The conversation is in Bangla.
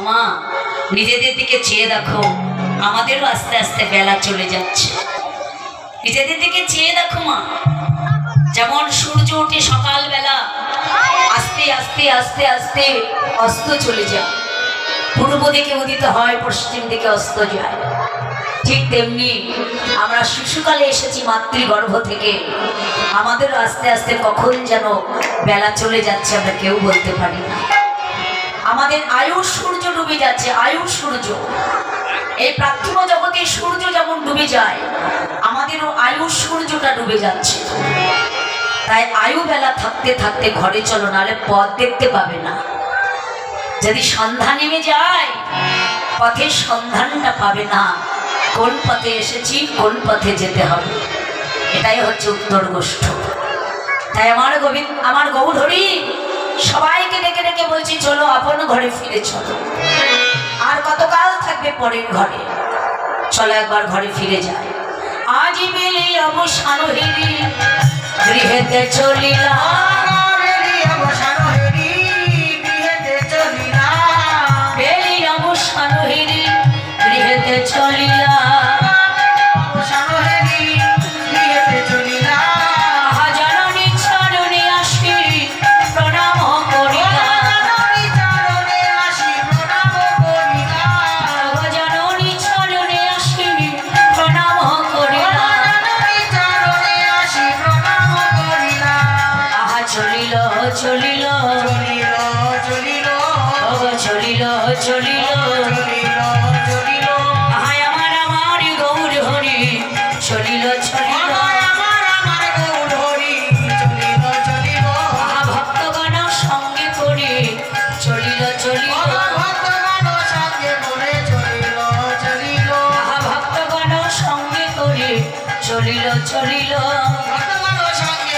মা নিজেদের দিকে চেয়ে দেখো, আমাদেরও আস্তে আস্তে বেলা চলে যাচ্ছে। নিজেদের দিকে চেয়ে দেখো মা, যেমন সূর্য ওঠে সকালবেলা, আস্তে আস্তে আস্তে আস্তে অস্ত চলে যায়, পূর্ব দিকে উদিত হয়, পশ্চিম দিকে অস্ত যায়। ঠিক তেমনি আমরা শিশুকালে এসেছি মাতৃগর্ভ থেকে, আমাদের আস্তে আস্তে কখন যেন বেলা চলে যাচ্ছে আমরা কেউ বলতে পারি না। আমাদের আয়ুর সূর্য ডুবে যাচ্ছে, আয়ুর সূর্য। এই পার্থিব জগতে সূর্য যেমন ডুবে যায়, আমাদেরও আয়ুর সূর্যটা ডুবে যাচ্ছে। তাই আয়ু বেলা থাকতে থাকতে ঘরে চলো, নাহলে পথ দেখতে পাবে না। যদি সন্ধ্যা নেমে যায়, পথের সন্ধানটা পাবে না, কোন পথে এসেছি, কোন পথে যেতে হবে। এটাই হচ্ছে উত্তর গোষ্ঠ। তাই আমার গৌধরী সবাইকে ডেকে ডেকে বলছি, চলো আপন ঘরে ফিরে চলো। আর কতকাল থাকবে পরের ঘরে, চলো একবার ঘরে ফিরে যায়। আজি বেলি অবসান হেরি গৃহেতে চলিলাম, বেলি অবসান হেরি গৃহেতে চলিলাম, বেলি অবসান হেরি গৃহেতে চলিলাম। চলিল চলিল চলিল চলিল চলিল চলিল, হায় আমার আমার গৌর হরি চলিল চলিল, আমার আমার গৌর হরি চলিল চলিল, ভক্তগণ সঙ্গে করে চলিল চলিল, ভক্তগণ সঙ্গে করে চলিল চলিল, ভক্তগণ সঙ্গে করে চলিল চলিল, ভক্তগণ সঙ্গে